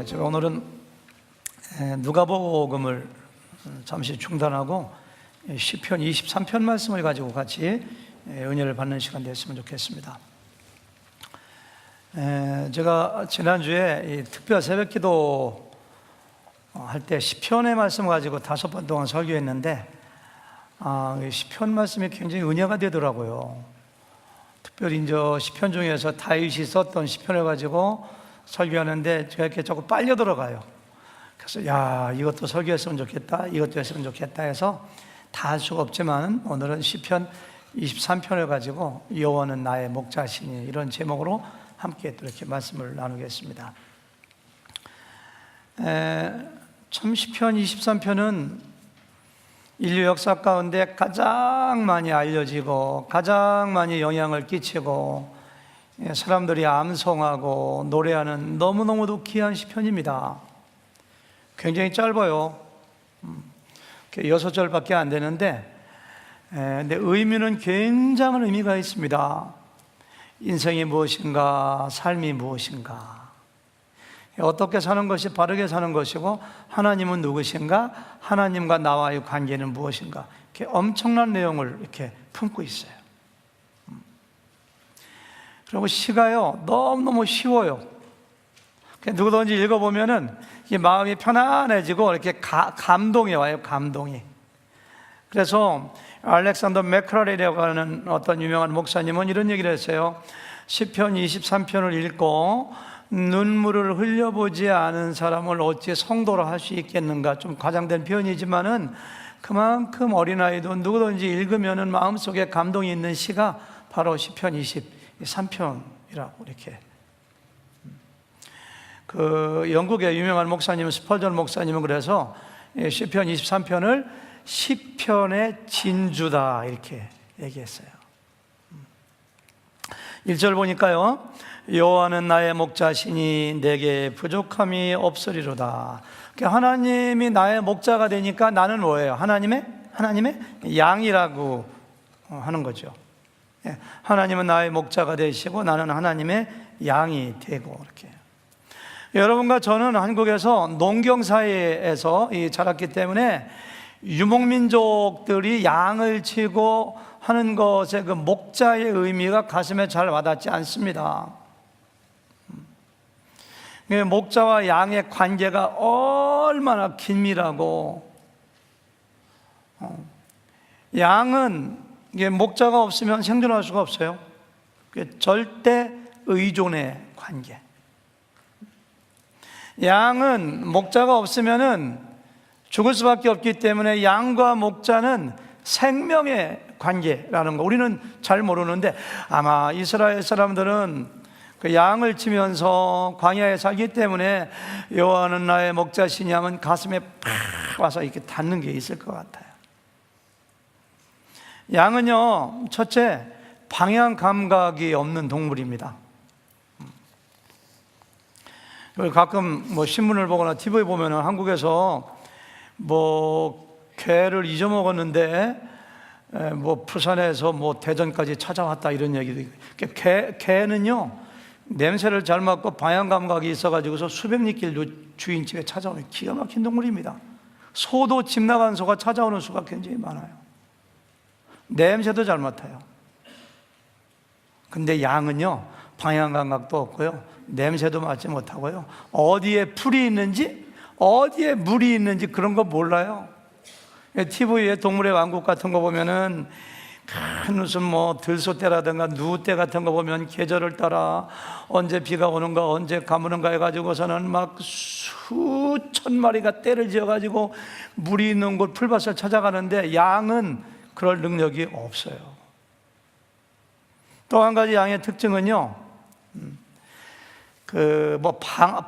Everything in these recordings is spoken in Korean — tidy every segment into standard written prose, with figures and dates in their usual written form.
제가 오늘은 누가복음을 잠시 중단하고 시편 23편 말씀을 가지고 같이 은혜를 받는 시간 됐으면 좋겠습니다. 제가 지난주에 특별 새벽기도 할 때 시편의 말씀 가지고 5번 동안 설교했는데 시편 말씀이 굉장히 은혜가 되더라고요. 특별히 이제 시편 중에서 다윗이 썼던 시편을 가지고 설교하는데 제가 이렇게 조금 빨려 들어가요. 그래서 이것도 설교했으면 좋겠다, 이것도 했으면 좋겠다 해서 다 할 수가 없지만 오늘은 시편 23편을 가지고 여호와는 나의 목자시니 이런 제목으로 함께 또 이렇게 말씀을 나누겠습니다. 참 시편 23편은 인류 역사 가운데 가장 많이 알려지고 가장 많이 영향을 끼치고 사람들이 암송하고 노래하는 너무너무도 귀한 시편입니다. 굉장히 짧아요. 6절밖에 안 되는데 근데 의미는 굉장한 의미가 있습니다. 인생이 무엇인가, 삶이 무엇인가, 어떻게 사는 것이 바르게 사는 것이고 하나님은 누구신가, 하나님과 나와의 관계는 무엇인가, 이렇게 엄청난 내용을 이렇게 품고 있어요. 그리고 시가요 너무너무 쉬워요. 누구든지 읽어보면은 마음이 편안해지고 이렇게 감동이 와요. 감동이. 그래서 알렉산더 맥크라리라고 하는 어떤 유명한 목사님은 이런 얘기를 했어요. 시편 23편을 읽고 눈물을 흘려보지 않은 사람을 어찌 성도로 할 수 있겠는가. 좀 과장된 표현이지만은 그만큼 어린아이도 누구든지 읽으면은 마음속에 감동이 있는 시가 바로 시편 23편이라고 이렇게. 영국의 유명한 목사님 스펄전 목사님은 그래서 시편 23편을 시편의 진주다 이렇게 얘기했어요. 1절 보니까요, 여호와는 나의 목자시니 내게 부족함이 없으리로다. 하나님이 나의 목자가 되니까 나는 뭐예요? 하나님의 양이라고 하는 거죠. 하나님은 나의 목자가 되시고 나는 하나님의 양이 되고 이렇게. 여러분과 저는 한국에서 농경 사회에서 자랐기 때문에 유목민족들이 양을 치고 하는 것의 그 목자의 의미가 가슴에 잘 와닿지 않습니다. 목자와 양의 관계가 얼마나 긴밀하고, 양은 목자가 없으면 생존할 수가 없어요. 절대 의존의 관계. 양은 목자가 없으면은 죽을 수밖에 없기 때문에 양과 목자는 생명의 관계라는 거 우리는 잘 모르는데, 아마 이스라엘 사람들은 그 양을 치면서 광야에 살기 때문에 여호와는 나의 목자시니 하면 가슴에 팍 와서 이렇게 닿는 게 있을 것 같아요. 양은요, 첫째, 방향 감각이 없는 동물입니다. 가끔 신문을 보거나 TV에 보면 한국에서 개를 잊어먹었는데 부산에서 대전까지 찾아왔다 이런 얘기도 있고, 개는요 냄새를 잘 맡고 방향 감각이 있어가지고서 수백 리길 주인 집에 찾아오는 기가 막힌 동물입니다. 소도 집 나간 소가 찾아오는 수가 굉장히 많아요. 냄새도 잘 맡아요. 근데 양은요 방향 감각도 없고요, 냄새도 맡지 못하고요, 어디에 풀이 있는지 어디에 물이 있는지 그런 거 몰라요. TV에 동물의 왕국 같은 거 보면은 큰 무슨 들소떼라든가 누떼 같은 거 보면 계절을 따라 언제 비가 오는가 언제 가무는가 해가지고서는 막 수천 마리가 떼를 지어가지고 물이 있는 곳 풀밭을 찾아가는데 양은 그럴 능력이 없어요. 또 한 가지 양의 특징은요,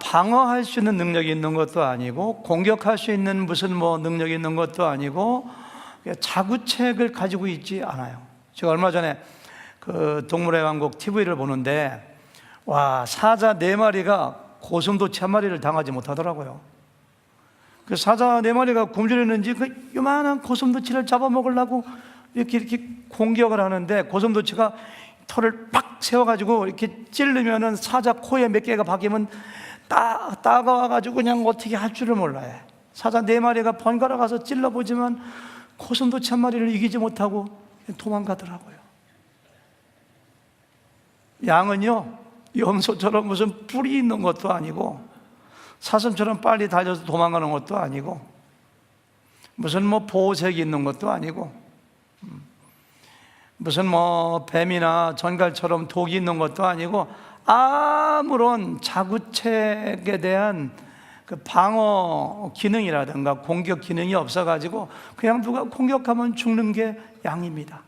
방어할 수 있는 능력이 있는 것도 아니고 공격할 수 있는 무슨 능력이 있는 것도 아니고 자구책을 가지고 있지 않아요. 제가 얼마 전에 동물의 왕국 TV를 보는데 사자 4마리가 고슴도치 1마리를 당하지 못하더라고요. 그 사자 4마리가 굶주렸는지 그 요만한 고슴도치를 잡아먹으려고 이렇게 공격을 하는데 고슴도치가 털을 팍 세워가지고 이렇게 찌르면은 사자 코에 몇 개가 박히면 따가워가지고 그냥 어떻게 할 줄을 몰라요. 사자 4마리가 번갈아 가서 찔러보지만 고슴도치 1마리를 이기지 못하고 도망가더라고요. 양은요, 염소처럼 무슨 뿔이 있는 것도 아니고 사슴처럼 빨리 달려서 도망가는 것도 아니고 무슨 보호색이 있는 것도 아니고 무슨 뱀이나 전갈처럼 독이 있는 것도 아니고 아무런 자구책에 대한 그 방어 기능이라든가 공격 기능이 없어가지고 그냥 누가 공격하면 죽는 게 양입니다.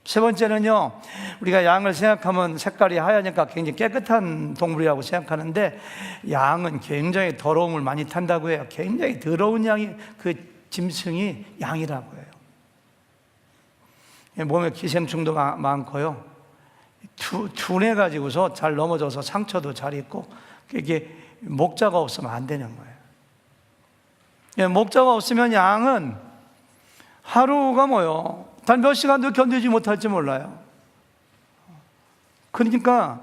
세 번째는요, 우리가 양을 생각하면 색깔이 하얘니까 굉장히 깨끗한 동물이라고 생각하는데 양은 굉장히 더러움을 많이 탄다고 해요. 굉장히 더러운 양이 그 짐승이 양이라고 해요. 몸에 기생충도 많고요, 둔해가지고서 잘 넘어져서 상처도 잘 있고, 이게 목자가 없으면 안 되는 거예요. 목자가 없으면 양은 하루가 단 몇 시간도 견디지 못할지 몰라요. 그러니까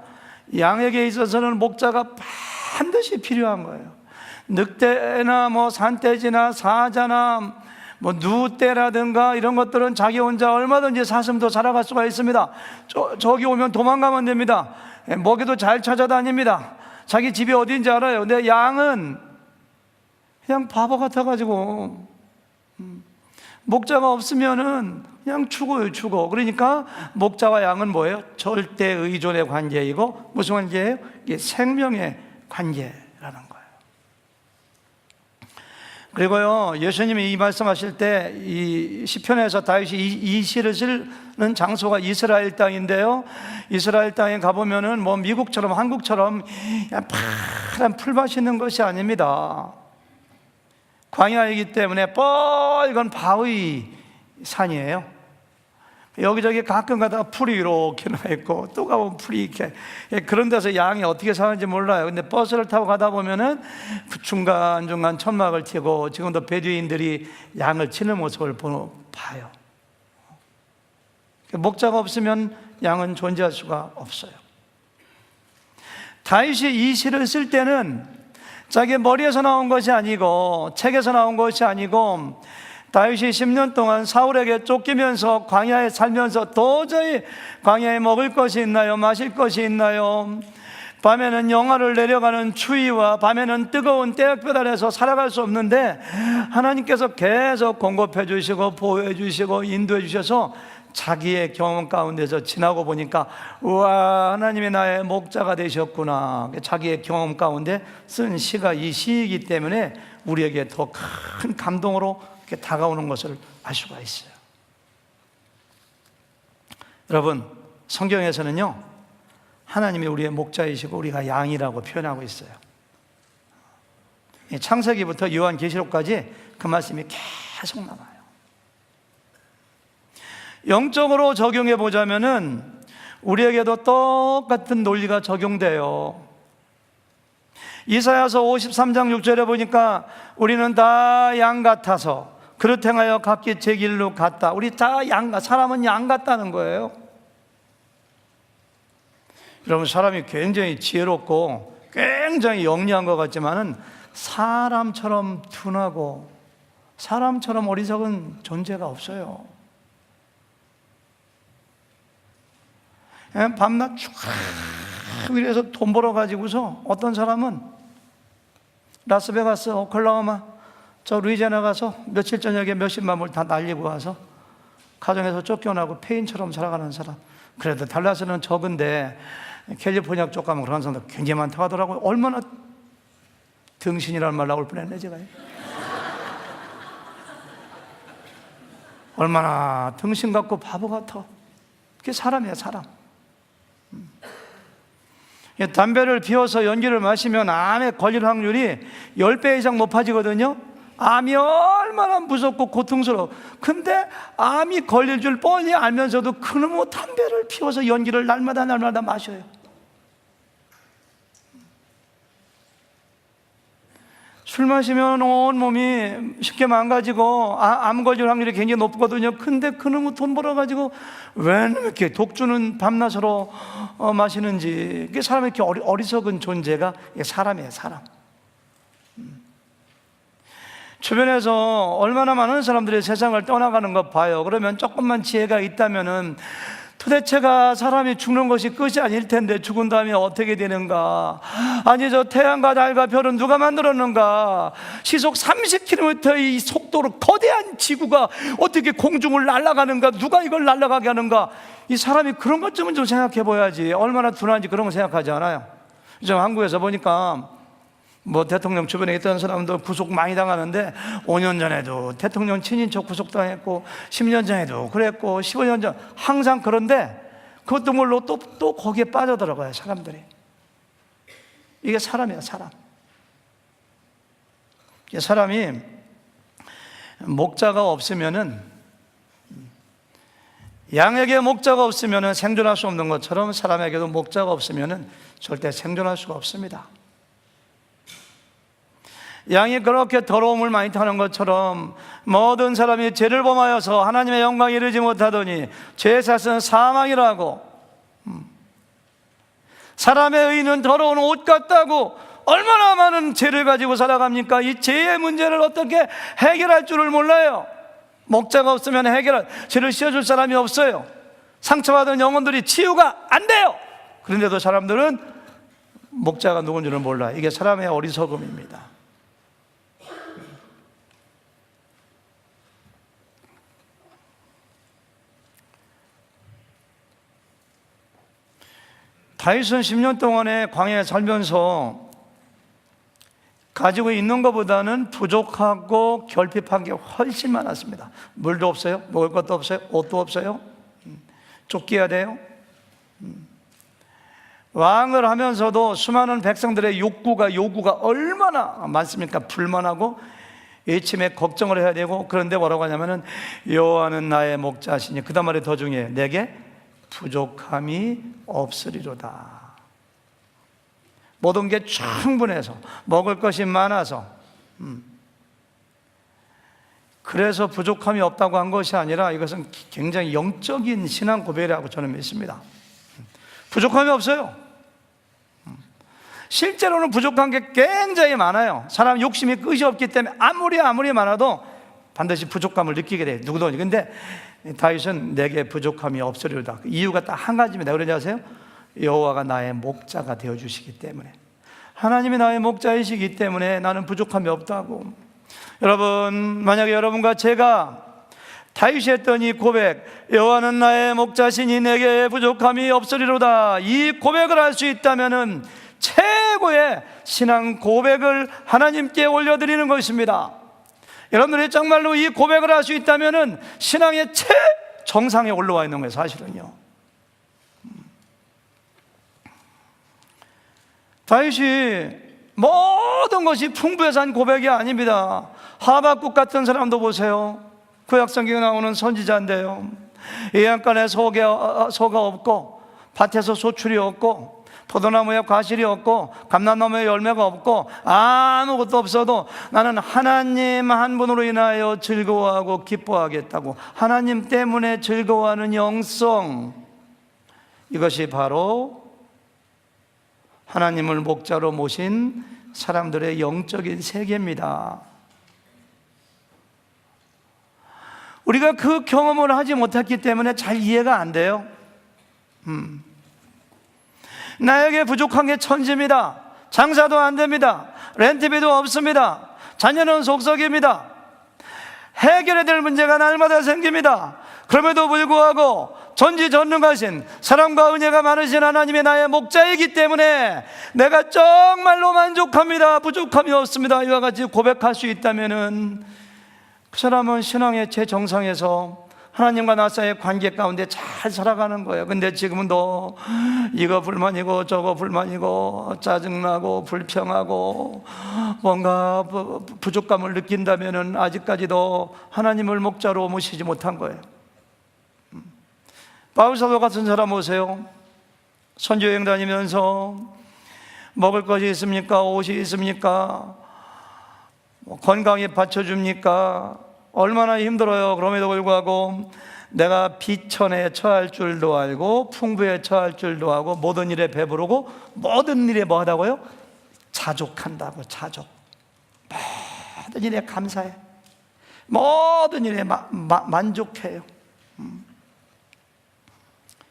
양에게 있어서는 목자가 반드시 필요한 거예요. 늑대나 산돼지나 사자나 누떼라든가 이런 것들은 자기 혼자 얼마든지 사슴도 살아갈 수가 있습니다. 저기 오면 도망가면 됩니다. 먹이도 잘 찾아다닙니다. 자기 집이 어딘지 알아요. 근데 양은 그냥 바보 같아가지고 목자가 없으면은 그냥 죽어. 그러니까 목자와 양은 뭐예요? 절대 의존의 관계이고, 무슨 관계예요? 이게 생명의 관계라는 거예요. 그리고요, 예수님이 이 말씀하실 때 이 시편에서 다윗이 이 시를 쓰는 장소가 이스라엘 땅인데요, 이스라엘 땅에 가보면은 미국처럼 한국처럼 파란 풀밭이 있는 것이 아닙니다. 광야이기 때문에 빨간 바위 산이에요. 여기저기 가끔 가다가 풀이 이렇게 나 있고 또 가보면 풀이 이렇게, 그런 데서 양이 어떻게 사는지 몰라요. 근데 버스를 타고 가다 보면은 중간중간 천막을 치고 지금도 베두인들이 양을 치는 모습을 봐요. 목자가 없으면 양은 존재할 수가 없어요. 다윗이 이 시를 쓸 때는 자기 머리에서 나온 것이 아니고 책에서 나온 것이 아니고, 다윗이 10년 동안 사울에게 쫓기면서 광야에 살면서 도저히 광야에 먹을 것이 있나요? 마실 것이 있나요? 밤에는 영하를 내려가는 추위와 밤에는 뜨거운 떼약볕 아래서 살아갈 수 없는데 하나님께서 계속 공급해 주시고 보호해 주시고 인도해 주셔서 자기의 경험 가운데서 지나고 보니까 우와, 하나님이 나의 목자가 되셨구나. 자기의 경험 가운데 쓴 시가 이 시이기 때문에 우리에게 더 큰 감동으로 이렇게 다가오는 것을 알 수가 있어요. 여러분, 성경에서는요, 하나님이 우리의 목자이시고 우리가 양이라고 표현하고 있어요. 창세기부터 요한계시록까지 그 말씀이 계속 나와요. 영적으로 적용해 보자면은 우리에게도 똑같은 논리가 적용돼요. 이사야서 53장 6절에 보니까 우리는 다 양 같아서 그릇 행하여 각기 제 길로 갔다. 우리 다 사람은 양 같다는 거예요. 여러분, 사람이 굉장히 지혜롭고 굉장히 영리한 것 같지만은 사람처럼 둔하고 사람처럼 어리석은 존재가 없어요. 밤낮 쭉 이래서 돈 벌어가지고서 어떤 사람은 라스베가스, 오클라호마, 저 루이지애나 가서 며칠 저녁에 몇십만 불 다 날리고 와서 가정에서 쫓겨나고 폐인처럼 살아가는 사람. 그래도 달라스는 적은데 캘리포니아 쪽 가면 그런 사람들 굉장히 많다고 하더라고요. 얼마나 등신이라는 말 나올 뻔했네 제가. 얼마나 등신 같고 바보 같아. 그게 사람이야, 사람. 담배를 피워서 연기를 마시면 암에 걸릴 확률이 10배 이상 높아지거든요. 암이 얼마나 무섭고 고통스러워. 근데 암이 걸릴 줄 뻔히 알면서도 그놈의 담배를 피워서 연기를 날마다 마셔요. 술 마시면 온몸이 쉽게 망가지고 암 걸릴 확률이 굉장히 높거든요. 근데 그놈의 돈 벌어가지고 왜 이렇게 독주는 밤낮으로 마시는지. 이게 사람이 이렇게 어리석은 존재가 사람이에요, 사람. 주변에서 얼마나 많은 사람들이 세상을 떠나가는 거 봐요. 그러면 조금만 지혜가 있다면은 도대체가 사람이 죽는 것이 끝이 아닐 텐데 죽은 다음에 어떻게 되는가? 아니, 저 태양과 달과 별은 누가 만들었는가? 시속 30km의 이 속도로 거대한 지구가 어떻게 공중을 날아가는가? 누가 이걸 날아가게 하는가? 이 사람이 그런 것쯤은 좀 생각해 봐야지. 얼마나 둔한지 그런 거 생각하지 않아요. 요즘 한국에서 보니까 대통령 주변에 있던 사람도 구속 많이 당하는데 5년 전에도 대통령 친인척 구속당했고 10년 전에도 그랬고 15년 전 항상. 그런데 그것도 물론 또 거기에 빠져들어가요, 사람들이. 이게 사람이에요, 사람. 이게 사람이 목자가 없으면은, 양에게 목자가 없으면은 생존할 수 없는 것처럼 사람에게도 목자가 없으면은 절대 생존할 수가 없습니다. 양이 그렇게 더러움을 많이 타는 것처럼 모든 사람이 죄를 범하여서 하나님의 영광에 이르지 못하더니 죄의 삭은 사망이라고. 사람의 의는 더러운 옷 같다고. 얼마나 많은 죄를 가지고 살아갑니까? 이 죄의 문제를 어떻게 해결할 줄을 몰라요. 목자가 없으면 죄를 씌워줄 사람이 없어요. 상처받은 영혼들이 치유가 안 돼요. 그런데도 사람들은 목자가 누군지를 몰라요. 이게 사람의 어리석음입니다. 다윗은 10년 동안에 광야에 살면서 가지고 있는 것보다는 부족하고 결핍한 게 훨씬 많았습니다. 물도 없어요, 먹을 것도 없어요, 옷도 없어요, 쫓겨야 돼요. 왕을 하면서도 수많은 백성들의 요구가 얼마나 많습니까? 불만하고 일침에 걱정을 해야 되고. 그런데 뭐라고 하냐면은 여호와는 나의 목자시니, 그 다음 말이 더 중요해요. 내게 부족함이 없으리로다. 모든 게 충분해서, 먹을 것이 많아서, 그래서 부족함이 없다고 한 것이 아니라 이것은 굉장히 영적인 신앙 고백이라고 저는 믿습니다. 부족함이 없어요. 실제로는 부족한 게 굉장히 많아요. 사람 욕심이 끝이 없기 때문에 아무리 많아도 반드시 부족함을 느끼게 돼요, 누구든지. 근데 다윗은 내게 부족함이 없으리로다. 이유가 딱 한 가지입니다. 그러지 아세요? 여호와가 나의 목자가 되어주시기 때문에. 하나님이 나의 목자이시기 때문에 나는 부족함이 없다고. 여러분, 만약에 여러분과 제가 다윗이 했던 이 고백, 여호와는 나의 목자시니 내게 부족함이 없으리로다, 이 고백을 할 수 있다면 최고의 신앙 고백을 하나님께 올려드리는 것입니다. 여러분들이 정말로 이 고백을 할 수 있다면 신앙의 최정상에 올라와 있는 거예요, 사실은요. 다윗이 모든 것이 풍부해서 한 고백이 아닙니다. 하박국 같은 사람도 보세요. 구약성경에 나오는 선지자인데요. 예언간에 소가 없고, 밭에서 소출이 없고, 포도나무에 과실이 없고, 감람나무에 열매가 없고, 아무것도 없어도 나는 하나님 한 분으로 인하여 즐거워하고 기뻐하겠다고. 하나님 때문에 즐거워하는 영성, 이것이 바로 하나님을 목자로 모신 사람들의 영적인 세계입니다. 우리가 그 경험을 하지 못했기 때문에 잘 이해가 안 돼요. 나에게 부족한 게 천지입니다. 장사도 안 됩니다. 렌트비도 없습니다. 자녀는 속썩입니다. 해결해야 될 문제가 날마다 생깁니다. 그럼에도 불구하고 전지전능하신 사랑과 은혜가 많으신 하나님의 나의 목자이기 때문에 내가 정말로 만족합니다. 부족함이 없습니다. 이와 같이 고백할 수 있다면 그 사람은 신앙의 최정상에서 하나님과 나 사이의 관계 가운데 잘 살아가는 거예요. 근데 지금은 너 이거 불만이고 저거 불만이고 짜증나고 불평하고 뭔가 부족감을 느낀다면 아직까지도 하나님을 목자로 모시지 못한 거예요. 바울사도 같은 사람 보세요. 선교여행 다니면서 먹을 것이 있습니까? 옷이 있습니까? 건강히 받쳐줍니까? 얼마나 힘들어요. 그럼에도 불구하고 내가 비천에 처할 줄도 알고 풍부에 처할 줄도 알고 모든 일에 배부르고 모든 일에 뭐 하다고요? 자족한다고. 자족. 모든 일에 감사해. 모든 일에 만족해요.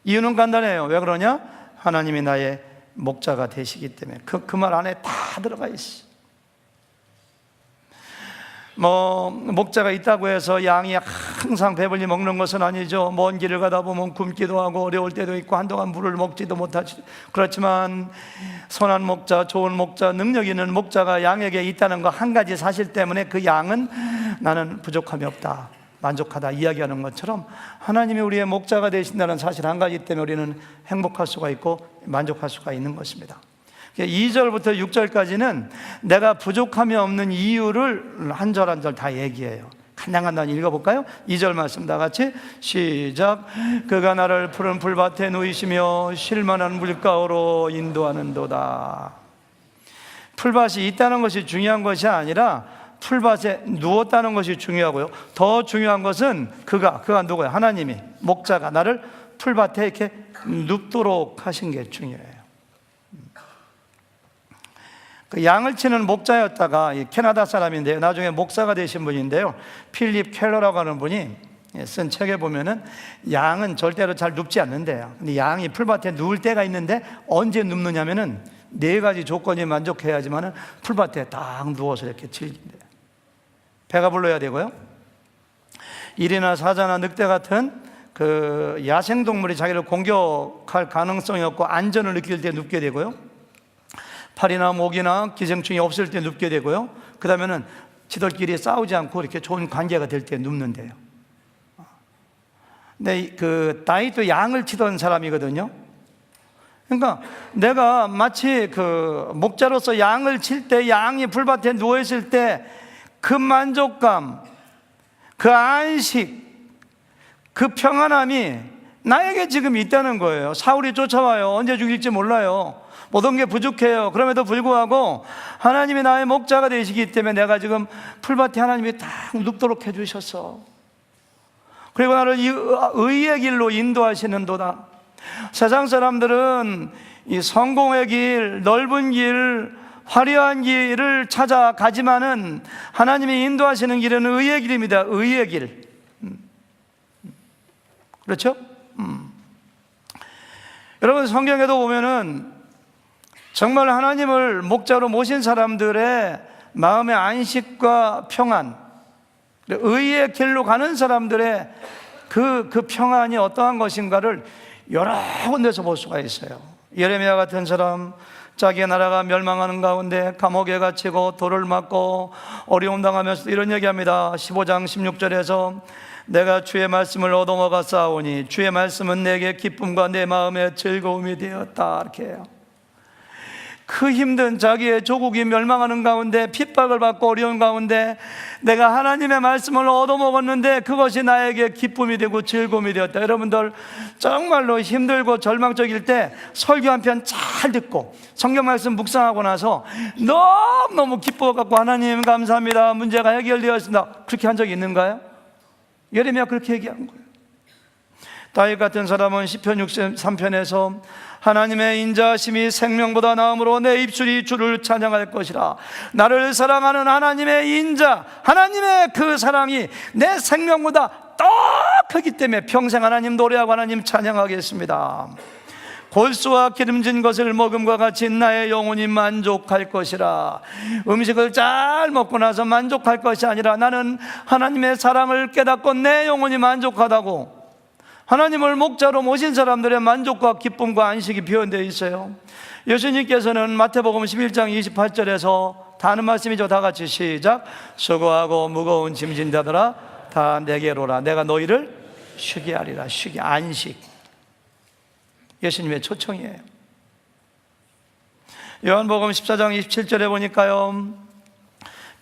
이유는 간단해요. 왜 그러냐? 하나님이 나의 목자가 되시기 때문에. 그 말 안에 다 들어가 있어. 목자가 있다고 해서 양이 항상 배불리 먹는 것은 아니죠. 먼 길을 가다 보면 굶기도 하고 어려울 때도 있고 한동안 물을 먹지도 못하지. 그렇지만 선한 목자, 좋은 목자, 능력 있는 목자가 양에게 있다는 거 한 가지 사실 때문에 그 양은 나는 부족함이 없다, 만족하다 이야기하는 것처럼 하나님이 우리의 목자가 되신다는 사실 한 가지 때문에 우리는 행복할 수가 있고 만족할 수가 있는 것입니다. 2절부터 6절까지는 내가 부족함이 없는 이유를 한 절 한 절 다 얘기해요. 간단히 읽어볼까요? 2절 말씀 다 같이 시작. 그가 나를 푸른 풀밭에 누이시며 쉴만한 물가로 인도하는도다. 풀밭이 있다는 것이 중요한 것이 아니라 풀밭에 누웠다는 것이 중요하고요. 더 중요한 것은 그가 누구예요? 하나님이, 목자가 나를 풀밭에 이렇게 눕도록 하신 게 중요해요. 그 양을 치는 목자였다가 캐나다 사람인데요, 나중에 목사가 되신 분인데요, 필립 켈러라고 하는 분이 쓴 책에 보면은 양은 절대로 잘 눕지 않는데요. 근데 양이 풀밭에 누울 때가 있는데 언제 눕느냐면은 4가지 조건이 만족해야지만은 풀밭에 딱 누워서 이렇게 즐긴대요. 배가 불러야 되고요, 일이나 사자나 늑대 같은 그 야생동물이 자기를 공격할 가능성이 없고 안전을 느낄 때 눕게 되고요, 팔이나 목이나 기생충이 없을 때 눕게 되고요, 그 다음에는 지들끼리 싸우지 않고 이렇게 좋은 관계가 될 때 눕는데요. 근데 그 다윗도 양을 치던 사람이거든요. 그러니까 내가 마치 그 목자로서 양을 칠 때, 양이 풀밭에 누워있을 때 그 만족감, 그 안식, 그 평안함이 나에게 지금 있다는 거예요. 사울이 쫓아와요. 언제 죽일지 몰라요. 모든 게 부족해요. 그럼에도 불구하고 하나님이 나의 목자가 되시기 때문에 내가 지금 풀밭에 하나님이 딱 눕도록 해주셨어. 그리고 나를 이 의의 길로 인도하시는도다. 세상 사람들은 이 성공의 길, 넓은 길, 화려한 길을 찾아가지만은 하나님이 인도하시는 길은 의의 길입니다. 의의 길. 그렇죠? 여러분, 성경에도 보면은 정말 하나님을 목자로 모신 사람들의 마음의 안식과 평안, 의의 길로 가는 사람들의 그 평안이 어떠한 것인가를 여러 군데서 볼 수가 있어요. 예레미야 같은 사람, 자기의 나라가 멸망하는 가운데 감옥에 갇히고 돌을 맞고 어려움 당하면서 이런 얘기합니다. 15장 16절에서 내가 주의 말씀을 얻어먹어 싸우니 주의 말씀은 내게 기쁨과 내 마음의 즐거움이 되었다, 이렇게 해요. 그 힘든 자기의 조국이 멸망하는 가운데, 핍박을 받고 어려운 가운데 내가 하나님의 말씀을 얻어먹었는데 그것이 나에게 기쁨이 되고 즐거움이 되었다. 여러분들 정말로 힘들고 절망적일 때 설교 한 편 잘 듣고 성경 말씀 묵상하고 나서 너무너무 기뻐갖고 하나님 감사합니다, 문제가 해결되었습니다, 그렇게 한 적이 있는가요? 예레미야 그렇게 얘기한 거예요. 다윗 같은 사람은 시편 63편에서 하나님의 인자하심이 생명보다 나음으로 내 입술이 주를 찬양할 것이라. 나를 사랑하는 하나님의 인자, 하나님의 그 사랑이 내 생명보다 더 크기 때문에 평생 하나님 노래하고 하나님 찬양하겠습니다. 골수와 기름진 것을 먹음과 같이 나의 영혼이 만족할 것이라. 음식을 잘 먹고 나서 만족할 것이 아니라 나는 하나님의 사랑을 깨닫고 내 영혼이 만족하다고. 하나님을 목자로 모신 사람들의 만족과 기쁨과 안식이 표현되어 있어요. 예수님께서는 마태복음 11장 28절에서 다 하는 말씀이죠. 다 같이 시작. 수고하고 무거운 짐진 자들아 다 내게로 오라. 내가 너희를 쉬게 하리라. 쉬게, 안식. 예수님의 초청이에요. 요한복음 14장 27절에 보니까요,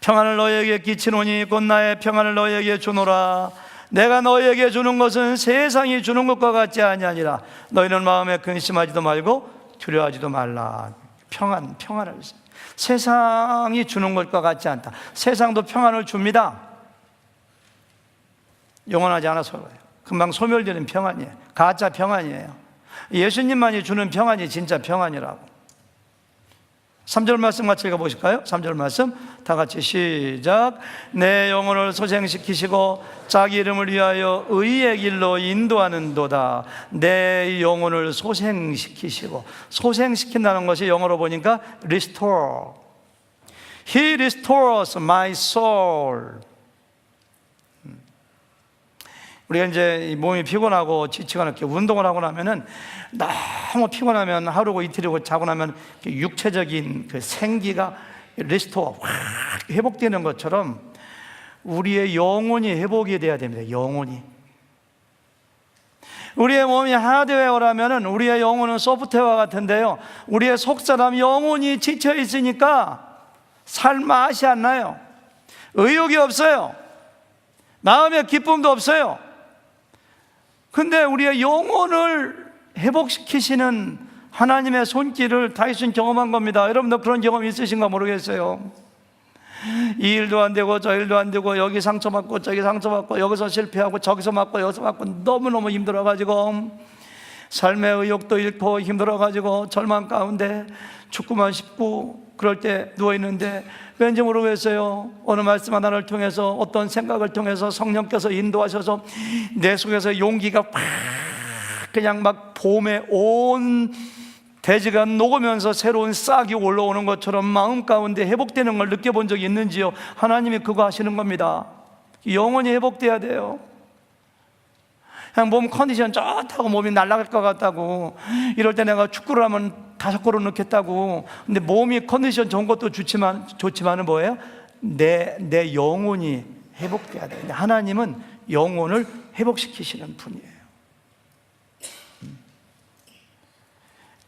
평안을 너희에게 끼치노니 곧 나의 평안을 너희에게 주노라. 내가 너희에게 주는 것은 세상이 주는 것과 같지 아니하니라. 너희는 마음에 근심하지도 말고 두려워하지도 말라. 평안을. 세상이 주는 것과 같지 않다. 세상도 평안을 줍니다. 영원하지 않아서 그래요. 금방 소멸되는 평안이에요. 가짜 평안이에요. 예수님만이 주는 평안이 진짜 평안이라고. 3절 말씀 같이 읽어보실까요? 3절 말씀 다 같이 시작. 내 영혼을 소생시키시고 자기 이름을 위하여 의의 길로 인도하는도다. 내 영혼을 소생시키시고, 소생시킨다는 것이 영어로 보니까 restore. He restores my soul. 우리가 이제 몸이 피곤하고 지치거나 이렇게 운동을 하고 나면은, 너무 피곤하면 하루고 이틀이고 자고 나면 육체적인 그 생기가 리스토어 확 회복되는 것처럼 우리의 영혼이 회복이 돼야 됩니다. 영혼이. 우리의 몸이 하드웨어라면은 우리의 영혼은 소프트웨어 같은데요, 우리의 속사람 영혼이 지쳐 있으니까 살 맛이 안 나요. 의욕이 없어요. 마음의 기쁨도 없어요. 근데 우리의 영혼을 회복시키시는 하나님의 손길을 다윗은 경험한 겁니다. 여러분도 그런 경험이 있으신가 모르겠어요. 이 일도 안 되고 저 일도 안 되고, 여기 상처받고 저기 상처받고, 여기서 실패하고 저기서 맞고 여기서 맞고, 너무너무 힘들어가지고 삶의 의욕도 잃고 힘들어가지고 절망 가운데 죽고만 싶고, 그럴 때 누워있는데 왠지 모르겠어요, 어느 말씀 하나를 통해서, 어떤 생각을 통해서 성령께서 인도하셔서 내 속에서 용기가 팍 그냥 막 봄에 온 대지가 녹으면서 새로운 싹이 올라오는 것처럼 마음 가운데 회복되는 걸 느껴본 적이 있는지요? 하나님이 그거 하시는 겁니다. 영원히 회복돼야 돼요. 그냥 몸 컨디션 좋다고 몸이 날아갈 것 같다고, 이럴 때 내가 축구를 하면 5골을 넣겠다고. 근데 몸이 컨디션 좋은 것도 좋지만은 뭐예요? 내 영혼이 회복돼야 돼요. 하나님은 영혼을 회복시키시는 분이에요.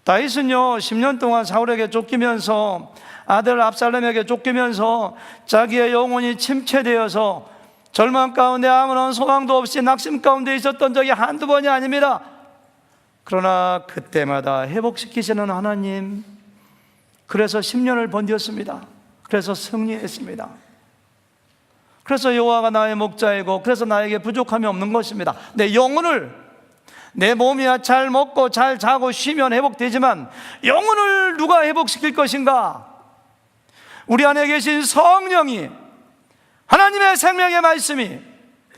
다윗은요 10년 동안 사울에게 쫓기면서, 아들 압살롬에게 쫓기면서 자기의 영혼이 침체되어서 절망 가운데 아무런 소망도 없이 낙심 가운데 있었던 적이 한두 번이 아닙니다. 그러나 그때마다 회복시키시는 하나님, 그래서 10년을 버텼습니다. 그래서 승리했습니다. 그래서 여호와가 나의 목자이고 그래서 나에게 부족함이 없는 것입니다. 내 영혼을, 내 몸이야 잘 먹고 잘 자고 쉬면 회복되지만 영혼을 누가 회복시킬 것인가? 우리 안에 계신 성령이, 하나님의 생명의 말씀이,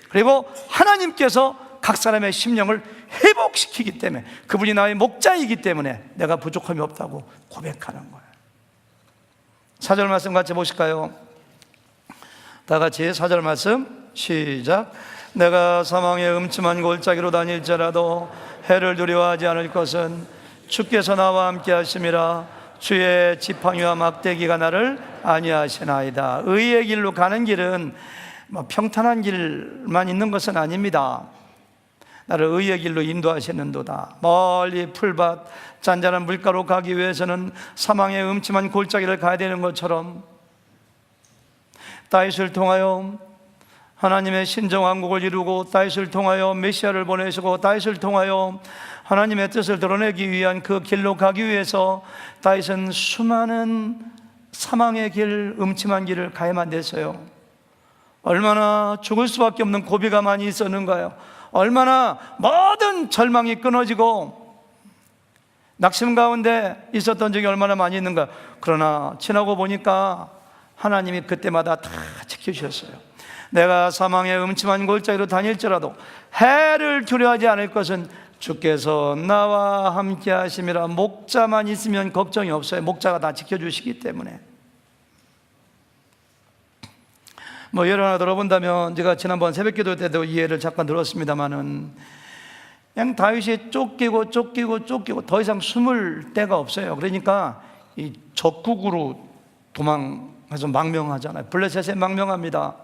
그리고 하나님께서 각 사람의 심령을 회복시키기 때문에, 그분이 나의 목자이기 때문에 내가 부족함이 없다고 고백하는 거예요. 4절 말씀 같이 보실까요? 다 같이 4절 말씀 시작. 내가 사망의 음침한 골짜기로 다닐지라도 해를 두려워하지 않을 것은 주께서 나와 함께 하심이라. 주의 지팡이와 막대기가 나를 안위하시나이다. 의의 길로 가는 길은 평탄한 길만 있는 것은 아닙니다. 나를 의의 길로 인도하시는도다. 멀리 풀밭 잔잔한 물가로 가기 위해서는 사망의 음침한 골짜기를 가야 되는 것처럼, 다윗을 통하여 하나님의 신정왕국을 이루고, 다윗을 통하여 메시아를 보내시고, 다윗을 통하여 하나님의 뜻을 드러내기 위한 그 길로 가기 위해서 다윗은 수많은 사망의 길, 음침한 길을 가야만 됐어요. 얼마나 죽을 수밖에 없는 고비가 많이 있었는가요? 얼마나 모든 절망이 끊어지고 낙심 가운데 있었던 적이 얼마나 많이 있는가. 그러나 지나고 보니까 하나님이 그때마다 다 지켜주셨어요. 내가 사망의 음침한 골짜기로 다닐지라도 해를 두려워하지 않을 것은 주께서 나와 함께 하심이라. 목자만 있으면 걱정이 없어요. 목자가 다 지켜주시기 때문에. 예를 하나 들어본다면, 제가 지난번 새벽기도 때도 이 예를 잠깐 들었습니다마는, 그냥 다윗이 쫓기고 더 이상 숨을 데가 없어요. 그러니까 이 적국으로 도망가서 망명하잖아요. 블레셋에 망명합니다.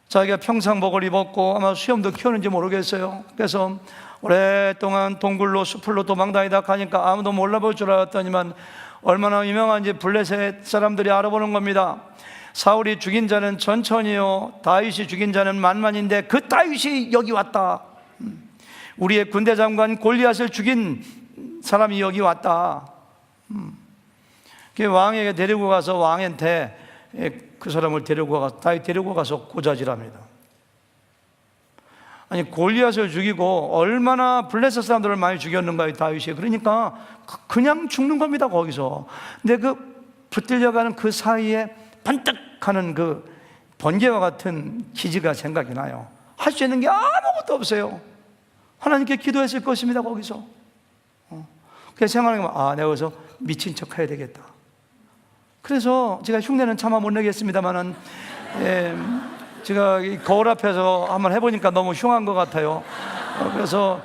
자기가 평상복을 입었고 아마 수염도 키우는지 모르겠어요. 그래서 오랫동안 동굴로 수풀로 도망다니다 가니까 아무도 몰라볼 줄 알았더니만 얼마나 유명한지 블레셋 사람들이 알아보는 겁니다. 사울이 죽인 자는 천천히요, 다윗이 죽인 자는 만만인데 그 다윗이 여기 왔다. 우리의 군대 장관 골리앗을 죽인 사람이 여기 왔다. 그 왕에게 데리고 가서 왕한테 그 사람을 다윗 데리고 가서 고자질합니다. 아니, 골리앗을 죽이고 얼마나 블레셋 사람들을 많이 죽였는가 이 다윗이. 그러니까 그냥 죽는 겁니다, 거기서. 근데 그 붙들려가는 그 사이에 반짝하는 그 번개와 같은 기지가 생각이 나요. 할 수 있는 게 아무것도 없어요. 하나님께 기도했을 것입니다, 거기서. 그래서 생각하면 내가 여기서 미친 척 해야 되겠다. 그래서 제가 흉내는 차마 못 내겠습니다만은, 제가 거울 앞에서 한번 해보니까 너무 흉한 것 같아요. 그래서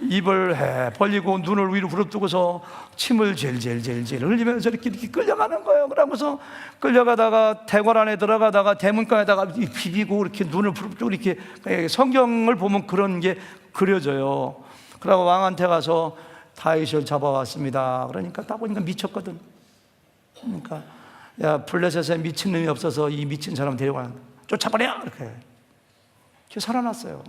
입을 벌리고 눈을 위로 부릅뜨고서 침을 질질질질 흘리면서 이렇게 끌려가는 거예요. 그러면서 끌려가다가 대궐 안에 들어가다가 대문간에다가 비비고 이렇게 눈을 부릅뜨고 이렇게, 성경을 보면 그런 게 그려져요. 그러고 왕한테 가서 다윗을 잡아왔습니다. 그러니까 딱 보니까 미쳤거든. 그러니까 야, 블레셋에 미친 놈이 없어서 이 미친 사람 데려가는, 쫓아버려! 이렇게 살아났어요.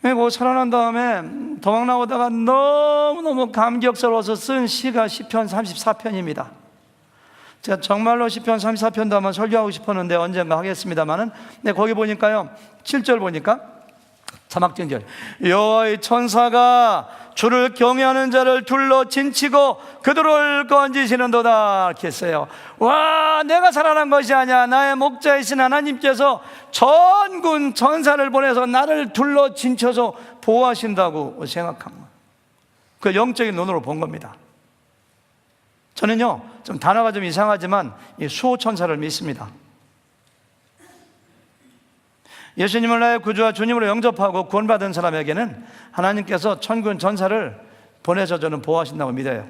그리고 살아난 다음에 도망 나오다가 너무너무 감격스러워서 쓴 시가 시편 34편입니다. 제가 정말로 시편 34편도 한번 설교하고 싶었는데 언젠가 하겠습니다만은, 거기 보니까요, 7절 보니까 자막전절, 여호와의 천사가 주를 경외하는 자를 둘러 진치고 그들을 건지시는도다, 이렇게 했어요. 와, 내가 살아난 것이 아니야. 나의 목자이신 하나님께서 전군 천사를 보내서 나를 둘러 진쳐서 보호하신다고 생각한 거예요. 그 영적인 눈으로 본 겁니다. 저는요, 좀 단어가 좀 이상하지만 수호천사를 믿습니다. 예수님을 나의 구주와 주님으로 영접하고 구원받은 사람에게는 하나님께서 천군 전사를 보내서 저는 보호하신다고 믿어요.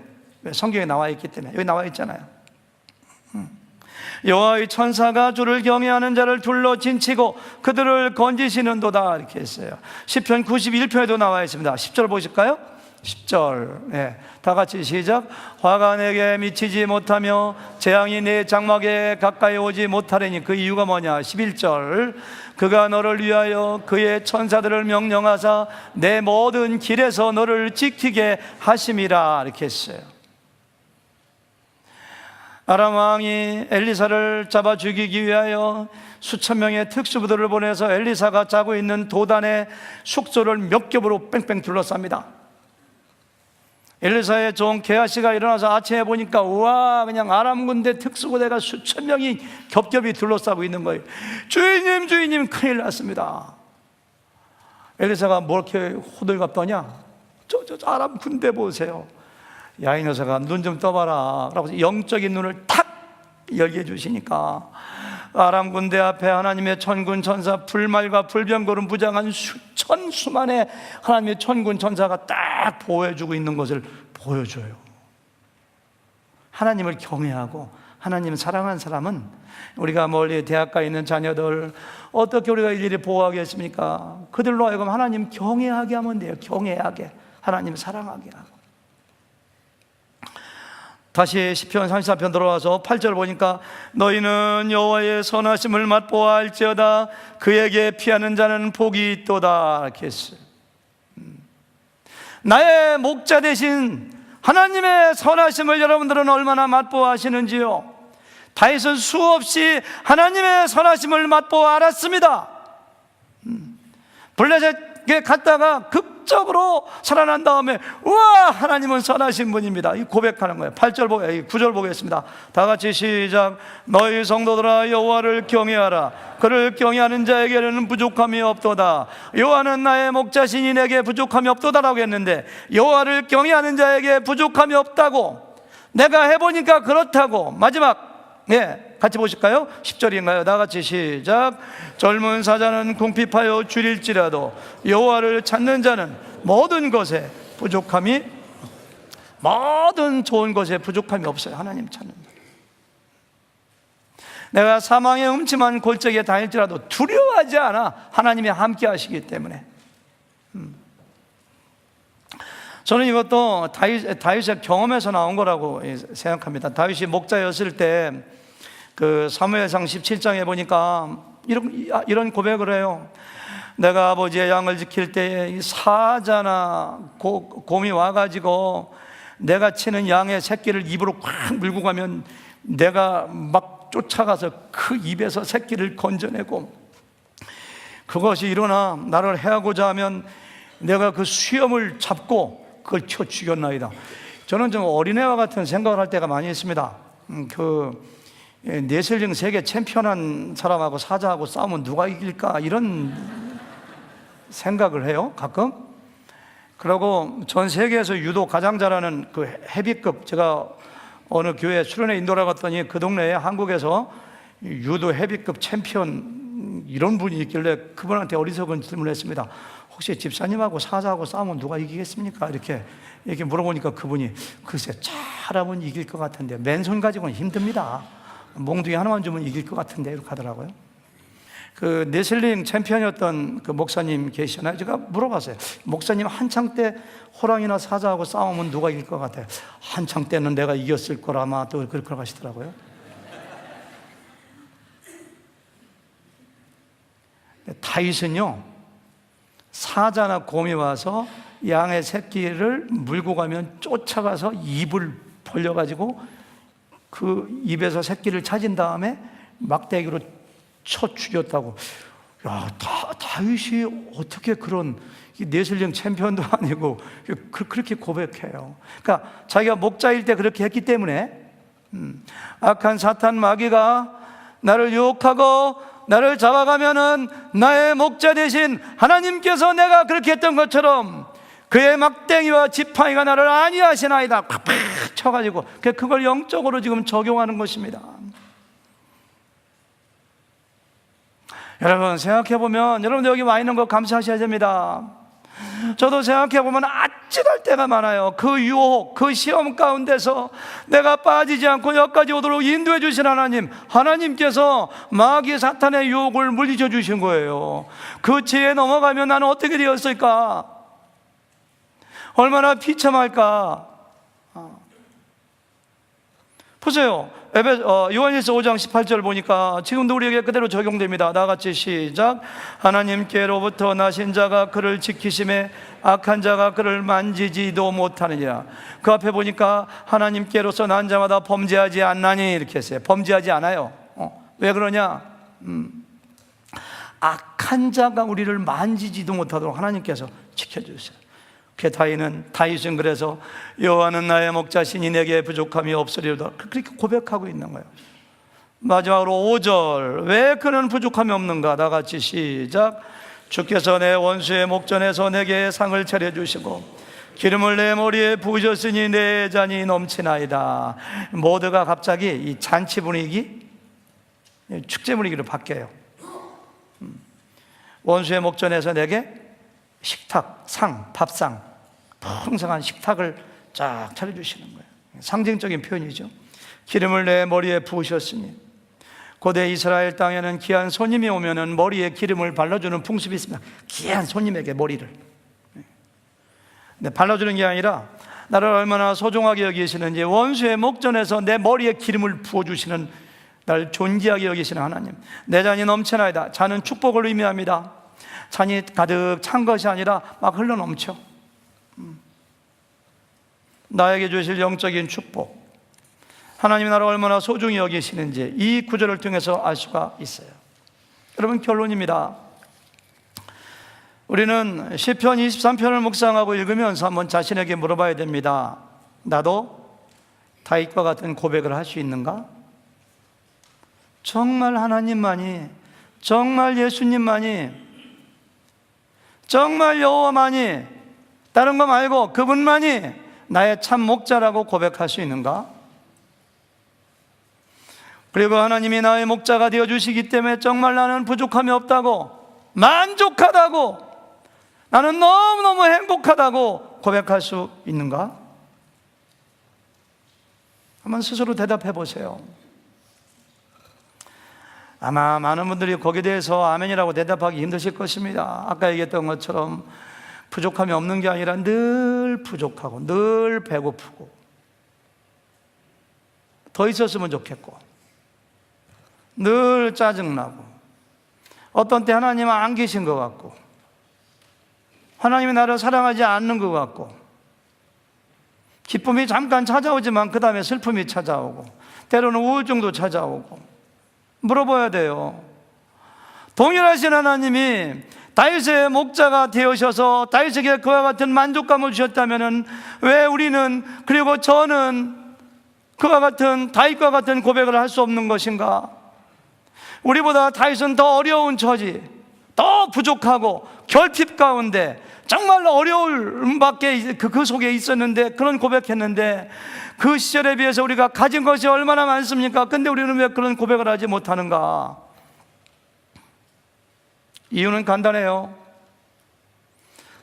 성경에 나와 있기 때문에. 여기 나와 있잖아요. 여호와의 천사가 주를 경외하는 자를 둘러 진치고 그들을 건지시는도다, 이렇게 했어요. 시편 91편에도 나와 있습니다. 10절 보실까요? 10절, 다 같이 시작. 화가 내게 미치지 못하며 재앙이 내 장막에 가까이 오지 못하리니, 그 이유가 뭐냐? 11절, 그가 너를 위하여 그의 천사들을 명령하사 내 모든 길에서 너를 지키게 하심이라, 이렇게 했어요. 아람 왕이 엘리사를 잡아 죽이기 위하여 수천 명의 특수부대를 보내서 엘리사가 자고 있는 도단의 숙소를 몇 겹으로 뺑뺑 둘러쌉니다. 엘리사의 종 게하시가 일어나서 아침에 보니까 우와, 그냥 아람 군대 특수부대가 수천 명이 겹겹이 둘러싸고 있는 거예요. 주인님, 주인님, 큰일 났습니다. 엘리사가 뭐 이렇게 호들갑 떠냐? 저 아람 군대 보세요. 야, 이 녀석아, 눈 좀 떠봐라. 그러고 영적인 눈을 탁 열게 해주시니까 아람 군대 앞에 하나님의 천군 천사, 불말과 불병거로 무장한 수만의 하나님의 천군 천사가 딱 보호해주고 있는 것을 보여줘요. 하나님을 경외하고 하나님을 사랑하는 사람은, 우리가 멀리 대학가에 있는 자녀들 어떻게 우리가 일일이 보호하겠습니까? 그들로 하여금 하나님 경외하게 하면 돼요. 경외하게, 하나님 사랑하게 하고. 다시 시편 34편 들어와서 8절 보니까 너희는 여호와의 선하심을 맛보아할지어다 그에게 피하는 자는 복이 있도다, 이렇게 했어요. 나의 목자 되신 하나님의 선하심을 여러분들은 얼마나 맛보아하시는지요? 다윗은 수없이 하나님의 선하심을 맛보아 알았습니다. 블레셋에 갔다가 극적으로 살아난 다음에 우와, 하나님은 선하신 분입니다, 이 고백하는 거예요. 9절 보겠습니다. 다 같이 시작. 너희 성도들아 여호와를 경외하라. 그를 경외하는 자에게는 부족함이 없도다. 여호와는 나의 목자시니 내게 부족함이 없도다라고 했는데, 여호와를 경외하는 자에게 부족함이 없다고, 내가 해보니까 그렇다고. 마지막, 같이 보실까요? 10절인가요? 다 같이 시작. 젊은 사자는 궁핍하여 줄일지라도 여호와를 찾는 자는 모든 것에 부족함이, 모든 좋은 것에 부족함이 없어요. 하나님 찾는 자. 내가 사망의 음침한 골짜기에 다닐지라도 두려워하지 않아. 하나님이 함께 하시기 때문에. 저는 이것도 다윗의 경험에서 나온 거라고 생각합니다. 다윗이 목자였을 때 그 사무엘상 17장에 보니까 이런 고백을 해요. 내가 아버지의 양을 지킬 때에 사자나 곰이 와가지고 내가 치는 양의 새끼를 입으로 꽉 물고 가면 내가 막 쫓아가서 그 입에서 새끼를 건져내고, 그것이 일어나 나를 해하고자 하면 내가 그 수염을 잡고 그걸 쳐 죽였나이다. 저는 좀 어린애와 같은 생각을 할 때가 많이 있습니다. 레슬링 세계 챔피언한 사람하고 사자하고 싸우면 누가 이길까, 이런 생각을 해요, 가끔. 그리고 전 세계에서 유도 가장 잘하는 그 헤비급, 제가 어느 교회 수련회 인도를 갔더니 그 동네에 한국에서 유도 헤비급 챔피언 이런 분이 있길래 그분한테 어리석은 질문을 했습니다. 혹시 집사님하고 사자하고 싸우면 누가 이기겠습니까? 이렇게 물어보니까 그분이 글쎄 잘하면 이길 것 같은데 맨손 가지고는 힘듭니다. 몽둥이 하나만 주면 이길 것 같은데, 이렇게 하더라고요. 그 레슬링 챔피언이었던 그 목사님 계시잖아요. 제가 물어봤어요. 목사님, 한창 때 호랑이나 사자하고 싸우면 누가 이길 것 같아요? 한창 때는 내가 이겼을 거라 아마 또 그렇게 하시더라고요. 다윗은요, 사자나 곰이 와서 양의 새끼를 물고 가면 쫓아가서 입을 벌려가지고 그 입에서 새끼를 찾은 다음에 막대기로 쳐 죽였다고. 야, 다윗이 어떻게 그런 레슬링 챔피언도 아니고 그렇게 고백해요. 그러니까 자기가 목자일 때 그렇게 했기 때문에 악한 사탄 마귀가 나를 유혹하고 나를 잡아가면은 나의 목자 대신 하나님께서 내가 그렇게 했던 것처럼 그의 막대기와 지팡이가 나를 안위하시나이다 팍팍 쳐가지고 그걸 영적으로 지금 적용하는 것입니다. 여러분 생각해보면, 여러분들 여기 와 있는 거 감사하셔야 됩니다. 저도 생각해보면 아찔할 때가 많아요. 그 유혹, 그 시험 가운데서 내가 빠지지 않고 여기까지 오도록 인도해 주신 하나님께서 마귀 사탄의 유혹을 물리쳐 주신 거예요. 그 지혜에 넘어가면 나는 어떻게 되었을까? 얼마나 비참할까? 보세요. 요한일서 5장 18절 보니까 지금도 우리에게 그대로 적용됩니다. 나같이 시작. 하나님께로부터 나신 자가 그를 지키심에 악한 자가 그를 만지지도 못하느니라. 그 앞에 보니까 하나님께로서 난 자마다 범죄하지 않나니 이렇게 했어요. 범죄하지 않아요. 왜 그러냐? 악한 자가 우리를 만지지도 못하도록 하나님께서 지켜주세요. 다윗은 그래서 여호와는 나의 목자시니 내게 부족함이 없으리로다, 그렇게 고백하고 있는 거예요. 마지막으로 5절, 왜 그는 부족함이 없는가? 나같이 시작. 주께서 내 원수의 목전에서 내게 상을 차려주시고 기름을 내 머리에 부으셨으니 내 잔이 넘치나이다. 모두가 갑자기 이 잔치 분위기, 축제 분위기로 바뀌어요. 원수의 목전에서 내게 식탁, 상, 밥상, 풍성한 식탁을 쫙 차려주시는 거예요. 상징적인 표현이죠. 기름을 내 머리에 부으셨으니, 고대 이스라엘 땅에는 귀한 손님이 오면은 머리에 기름을 발라주는 풍습이 있습니다. 귀한 손님에게 머리를. 근데 발라주는 게 아니라 나를 얼마나 소중하게 여기시는지, 원수의 목전에서 내 머리에 기름을 부어주시는, 나를 존귀하게 여기시는 하나님. 내 잔이 넘치나이다. 잔은 축복을 의미합니다. 잔이 가득 찬 것이 아니라 막 흘러 넘쳐. 나에게 주실 영적인 축복, 하나님이 나를 얼마나 소중히 여기시는지 이 구절을 통해서 알 수가 있어요. 여러분, 결론입니다. 우리는 시편 23편을 묵상하고 읽으면서 한번 자신에게 물어봐야 됩니다. 나도 다윗과 같은 고백을 할 수 있는가? 정말 하나님만이, 정말 예수님만이, 정말 여호와만이, 다른 거 말고 그분만이 나의 참 목자라고 고백할 수 있는가? 그리고 하나님이 나의 목자가 되어주시기 때문에 정말 나는 부족함이 없다고, 만족하다고, 나는 너무너무 행복하다고 고백할 수 있는가? 한번 스스로 대답해 보세요. 아마 많은 분들이 거기에 대해서 아멘이라고 대답하기 힘드실 것입니다. 아까 얘기했던 것처럼 부족함이 없는 게 아니라 늘 부족하고 늘 배고프고 더 있었으면 좋겠고 늘 짜증나고 어떤 때 하나님은 안 계신 것 같고 하나님이 나를 사랑하지 않는 것 같고 기쁨이 잠깐 찾아오지만 그 다음에 슬픔이 찾아오고 때로는 우울증도 찾아오고 물어봐야 돼요. 동일하신 하나님이 다윗의 목자가 되어셔서 다윗에게 그와 같은 만족감을 주셨다면 왜 우리는, 그리고 저는 그와 같은, 다윗과 같은 고백을 할 수 없는 것인가? 우리보다 다윗은 더 어려운 처지, 더 부족하고 결핍 가운데 정말로 어려울 밖에 그 속에 있었는데 그런 고백했는데, 그 시절에 비해서 우리가 가진 것이 얼마나 많습니까? 근데 우리는 왜 그런 고백을 하지 못하는가? 이유는 간단해요.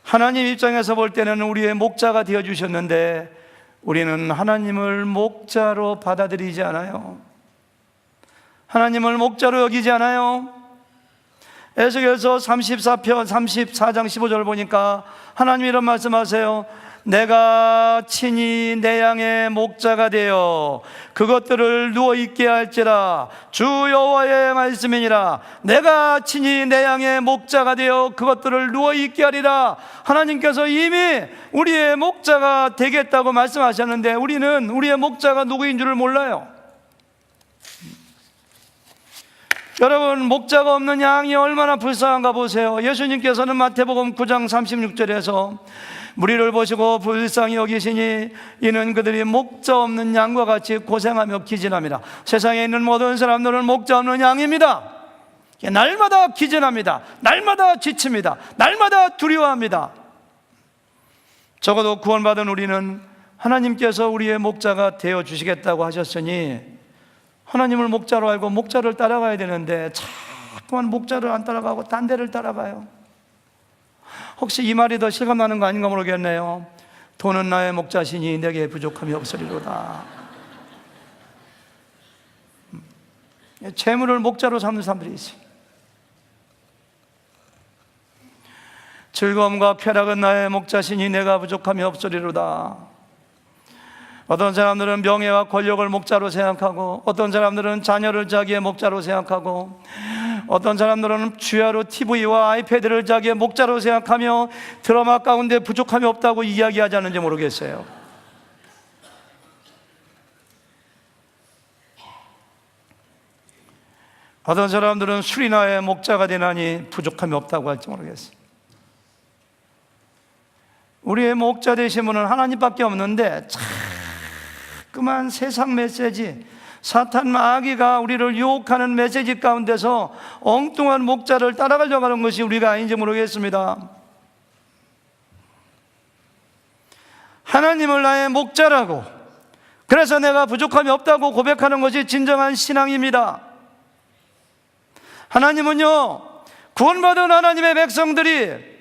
하나님 입장에서 볼 때는 우리의 목자가 되어주셨는데 우리는 하나님을 목자로 받아들이지 않아요. 하나님을 목자로 여기지 않아요. 에스겔서 34장 15절 보니까 하나님이 이런 말씀하세요. 내가 친히 내 양의 목자가 되어 그것들을 누워있게 할지라. 주 여호와의 말씀이니라. 내가 친히 내 양의 목자가 되어 그것들을 누워있게 하리라. 하나님께서 이미 우리의 목자가 되겠다고 말씀하셨는데 우리는 우리의 목자가 누구인 줄을 몰라요. 여러분, 목자가 없는 양이 얼마나 불쌍한가 보세요. 예수님께서는 마태복음 9장 36절에서 무리를 보시고 불쌍히 여기시니 이는 그들이 목자 없는 양과 같이 고생하며 기진합니다. 세상에 있는 모든 사람들은 목자 없는 양입니다. 날마다 기진합니다. 날마다 지칩니다. 날마다 두려워합니다. 적어도 구원받은 우리는 하나님께서 우리의 목자가 되어주시겠다고 하셨으니 하나님을 목자로 알고 목자를 따라가야 되는데 자꾸만 목자를 안 따라가고 딴 데를 따라가요. 혹시 이 말이 더 실감나는 거 아닌가 모르겠네요. 돈은 나의 목자시니 내게 부족함이 없으리로다. 재물을 목자로 삼는 사람들이 있어요. 즐거움과 쾌락은 나의 목자시니 내가 부족함이 없으리로다. 어떤 사람들은 명예와 권력을 목자로 생각하고, 어떤 사람들은 자녀를 자기의 목자로 생각하고, 어떤 사람들은 주야로 TV와 아이패드를 자기의 목자로 생각하며 드라마 가운데 부족함이 없다고 이야기하지 않는지 모르겠어요. 어떤 사람들은 술이 나의 목자가 되나니 부족함이 없다고 할지 모르겠어요. 우리의 목자 되신 분은 하나님밖에 없는데 자꾸만 세상 메시지, 사탄 마귀가 우리를 유혹하는 메시지 가운데서 엉뚱한 목자를 따라가려고 하는 것이 우리가 아닌지 모르겠습니다. 하나님을 나의 목자라고, 그래서 내가 부족함이 없다고 고백하는 것이 진정한 신앙입니다. 하나님은요, 구원받은 하나님의 백성들이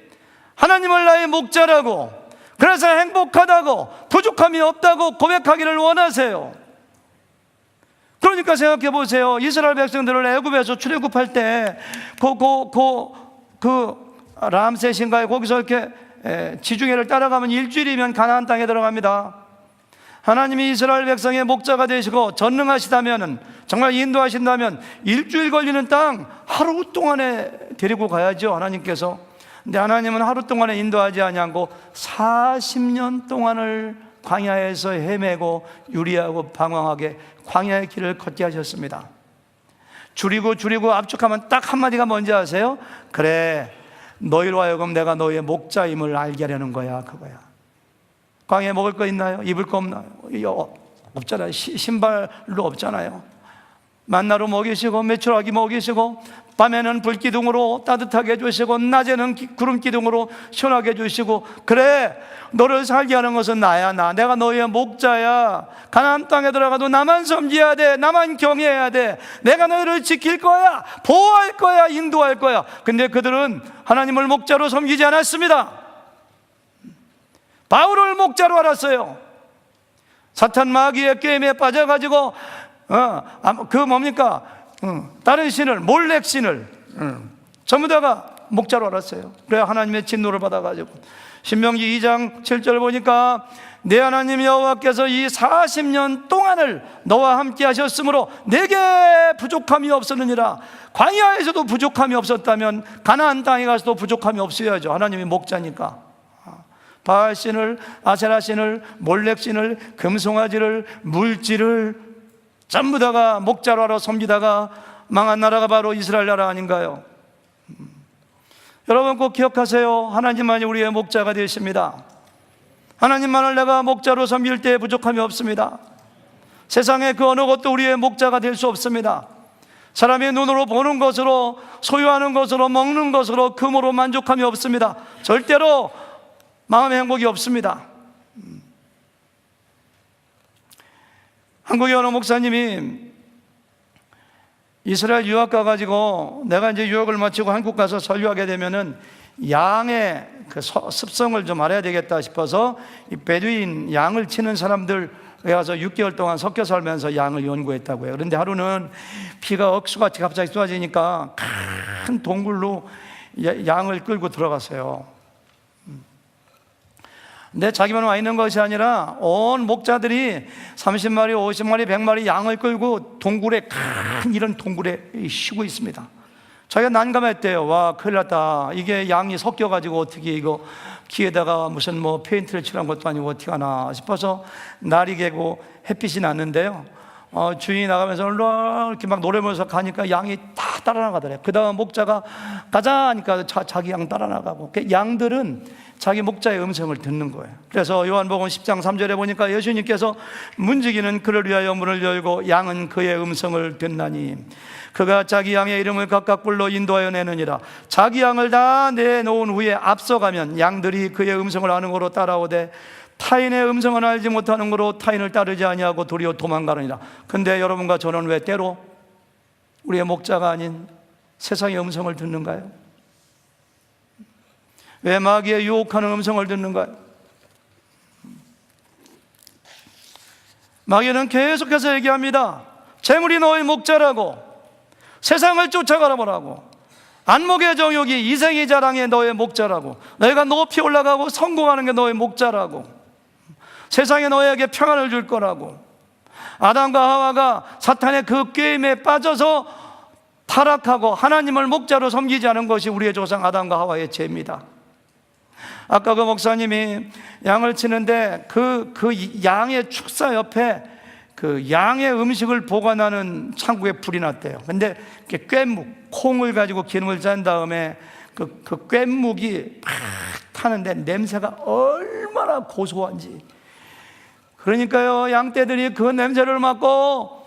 하나님을 나의 목자라고, 그래서 행복하다고, 부족함이 없다고 고백하기를 원하세요. 그러니까 생각해 보세요. 이스라엘 백성들을 애굽에서 출애굽할 때 람셋인가요? 거기서 이렇게 지중해를 따라가면 일주일이면 가나안 땅에 들어갑니다. 하나님이 이스라엘 백성의 목자가 되시고 전능하시다면, 정말 인도하신다면 일주일 걸리는 땅 하루 동안에 데리고 가야죠, 하나님께서. 근데 하나님은 하루 동안에 인도하지 아니하고 40년 동안을 광야에서 헤매고 유리하고 방황하게 광야의 길을 걷게 하셨습니다. 줄이고 압축하면 딱 한마디가 뭔지 아세요? 그래, 너희로 하여금 내가 너희의 목자임을 알게 하려는 거야, 그거야. 광야에 먹을 거 있나요? 입을 거 없나요? 없잖아요. 신발도 없잖아요. 만나로 먹이시고 메추라기 먹이시고 밤에는 불기둥으로 따뜻하게 해주시고 낮에는 구름기둥으로 시원하게 해주시고, 그래, 너를 살게 하는 것은 나야. 내가 너희의 목자야. 가나안 땅에 들어가도 나만 섬겨야 돼. 나만 경외해야 돼. 내가 너희를 지킬 거야, 보호할 거야, 인도할 거야. 근데 그들은 하나님을 목자로 섬기지 않았습니다. 바울을 목자로 알았어요. 사탄 마귀의 게임에 빠져가지고 다른 신을, 몰렉 신을 전부 다가 목자로 알았어요. 그래 하나님의 진노를 받아가지고 신명기 2장 7절 보니까 내 하나님 여호와께서 이 40년 동안을 너와 함께 하셨으므로 내게 부족함이 없었느니라. 광야에서도 부족함이 없었다면 가나안 땅에 가서도 부족함이 없어야죠. 하나님이 목자니까. 바알신을, 아세라신을, 몰렉신을, 금송아지를, 물질을 전부 다가 목자로 하러 섬기다가 망한 나라가 바로 이스라엘 나라 아닌가요? 여러분 꼭 기억하세요. 하나님만이 우리의 목자가 되십니다. 하나님만을 내가 목자로 섬길 때 부족함이 없습니다. 세상에 그 어느 것도 우리의 목자가 될 수 없습니다. 사람의 눈으로 보는 것으로, 소유하는 것으로, 먹는 것으로, 금으로 만족함이 없습니다. 절대로 마음의 행복이 없습니다. 한국의 어느 목사님이 이스라엘 유학 가가지고 내가 이제 유학을 마치고 한국 가서 설교하게 되면은 양의 그 습성을 좀 알아야 되겠다 싶어서 이 베두인 양을 치는 사람들 가서 6개월 동안 섞여 살면서 양을 연구했다고요. 그런데 하루는 비가 억수같이 갑자기 쏟아지니까 큰 동굴로 양을 끌고 들어갔어요. 근데 자기만 와 있는 것이 아니라 온 목자들이 30마리, 50마리, 100마리 양을 끌고 동굴에, 큰 이런 동굴에 쉬고 있습니다. 자기가 난감했대요. 와, 큰일 났다. 이게 양이 섞여가지고 어떻게 이거 귀에다가 무슨 뭐 페인트를 칠한 것도 아니고 어떻게 하나 싶어서 날이 개고 햇빛이 났는데요. 주인이 나가면서 이렇게 막 노래면서 가니까 양이 다 따라 나가더래요. 그 다음 목자가 가자 하니까 자기 양 따라 나가고, 양들은 자기 목자의 음성을 듣는 거예요. 그래서 요한복음 10장 3절에 보니까 예수님께서 문지기는 그를 위하여 문을 열고 양은 그의 음성을 듣나니 그가 자기 양의 이름을 각각 불러 인도하여 내느니라. 자기 양을 다 내놓은 후에 앞서가면 양들이 그의 음성을 아는 거로 따라오되 타인의 음성은 알지 못하는 거로 타인을 따르지 아니하고 도리어 도망가느니라. 근데 여러분과 저는 왜 때로 우리의 목자가 아닌 세상의 음성을 듣는가요? 왜 마귀의 유혹하는 음성을 듣는가요? 마귀는 계속해서 얘기합니다. 재물이 너의 목자라고, 세상을 쫓아가라 보라고, 안목의 정욕이 이생의 자랑에 너의 목자라고, 너희가 높이 올라가고 성공하는 게 너의 목자라고, 세상에 너에게 평안을 줄 거라고. 아담과 하와가 사탄의 그 게임에 빠져서 타락하고 하나님을 목자로 섬기지 않은 것이 우리의 조상 아담과 하와의 죄입니다. 아까 그 목사님이 양을 치는데 그 양의 축사 옆에 그 양의 음식을 보관하는 창고에 불이 났대요. 근데 꿰묵, 콩을 가지고 기름을 짠 다음에 그 꿰묵이 팍 타는데 냄새가 얼마나 고소한지. 그러니까요, 양떼들이 그 냄새를 맡고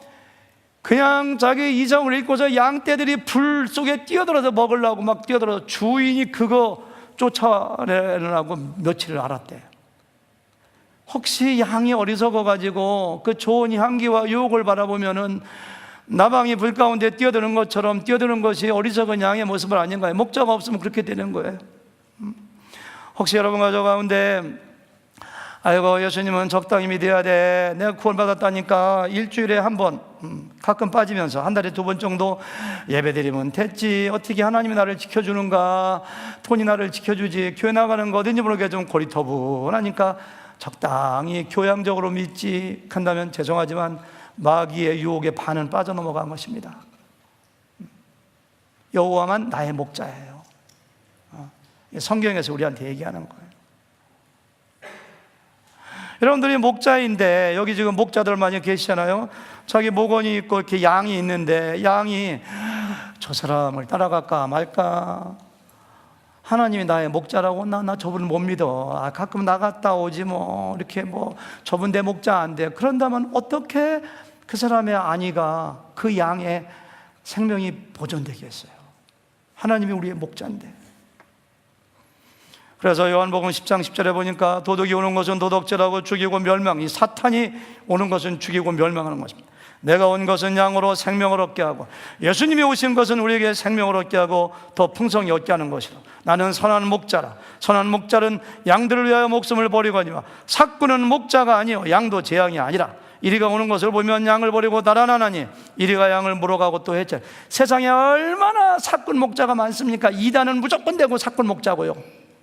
그냥 자기 이성을 잃고서 양떼들이 불 속에 뛰어들어서 먹으려고 막 뛰어들어서 주인이 그거 쫓아내려고 며칠을 알았대요. 혹시 양이 어리석어가지고 그 좋은 향기와 유혹을 바라보면은 나방이 불 가운데 뛰어드는 것처럼 뛰어드는 것이 어리석은 양의 모습은 아닌가요? 목자가 없으면 그렇게 되는 거예요. 혹시 여러분과 저 가운데 아이고 예수님은 적당히 믿어야 돼, 내가 구원받았다니까 일주일에 한 번, 가끔 빠지면서 한 달에 2번 정도 예배드리면 됐지, 어떻게 하나님이 나를 지켜주는가, 돈이 나를 지켜주지, 교회 나가는 거 어딘지 모르게 좀 고리터분하니까 적당히 교양적으로 믿지 한다면 죄송하지만 마귀의 유혹에 반은 빠져넘어간 것입니다. 여호와만 나의 목자예요. 성경에서 우리한테 얘기하는 거예요. 여러분들이 목자인데 여기 지금 목자들 많이 계시잖아요. 자기 목원이 있고 이렇게 양이 있는데 양이 저 사람을 따라갈까 말까, 하나님이 나의 목자라고 나 저분을 못 믿어, 가끔 나갔다 오지 뭐 이렇게 뭐 저분 내 목자 안 돼, 그런다면 어떻게 그 사람의 안위가 그 양의 생명이 보존되겠어요? 하나님이 우리의 목자인데. 그래서 요한복음 10장 10절에 보니까 도둑이 오는 것은 도둑질하고 죽이고 멸망, 이 사탄이 오는 것은 죽이고 멸망하는 것입니다. 내가 온 것은 양으로 생명을 얻게 하고, 예수님이 오신 것은 우리에게 생명을 얻게 하고 더 풍성히 얻게 하는 것이라. 나는 선한 목자라. 선한 목자는 양들을 위하여 목숨을 버리거니와 삭구는 목자가 아니요 양도 제 양이 아니라. 이리가 오는 것을 보면 양을 버리고 달아나나니 이리가 양을 물어가고 또 했죠. 세상에 얼마나 삭군 목자가 많습니까? 이단은 무조건 되고 삭군 목자고요.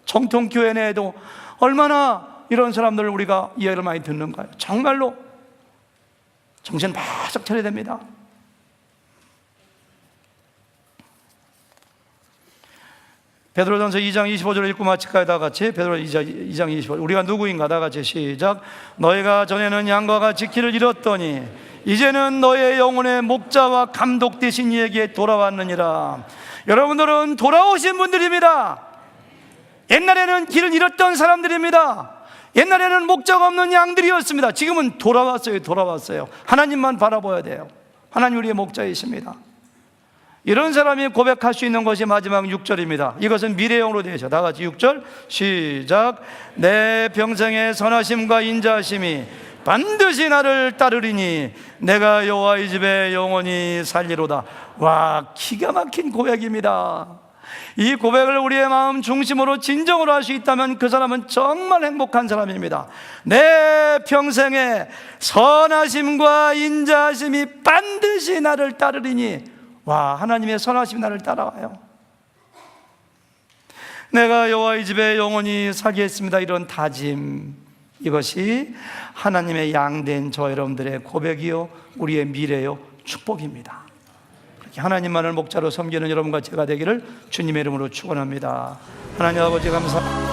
정통 교회 내에도 얼마나 이런 사람들을 우리가 이해를 많이 듣는가요? 정말로 정신 바짝 차려야 됩니다. 베드로전서 2장 25절을 읽고 마칠까요? 다 같이. 베드로 2장 25절. 우리가 누구인가? 다 같이 시작. 너희가 전에는 양과 같이 길을 잃었더니 이제는 너의 영혼의 목자와 감독 되신 이에게 돌아왔느니라. 여러분들은 돌아오신 분들입니다. 옛날에는 길을 잃었던 사람들입니다. 옛날에는 목자가 없는 양들이었습니다. 지금은 돌아왔어요. 하나님만 바라봐야 돼요. 하나님 우리의 목자이십니다. 이런 사람이 고백할 수 있는 것이 마지막 6절입니다. 이것은 미래형으로 되어 있어요. 다 같이 6절 시작. 내 평생의 선하심과 인자하심이 반드시 나를 따르리니 내가 여호와의 집에 영원히 살리로다. 와, 기가 막힌 고백입니다. 이 고백을 우리의 마음 중심으로 진정으로 할 수 있다면 그 사람은 정말 행복한 사람입니다. 내 평생의 선하심과 인자하심이 반드시 나를 따르리니. 와, 하나님의 선하심이 나를 따라와요. 내가 여호와의 집에 영원히 살겠습니다. 이런 다짐, 이것이 하나님의 양된 저 여러분들의 고백이요, 우리의 미래요, 축복입니다. 그렇게 하나님만을 목자로 섬기는 여러분과 제가 되기를 주님의 이름으로 축원합니다. 하나님 아버지 감사합니다.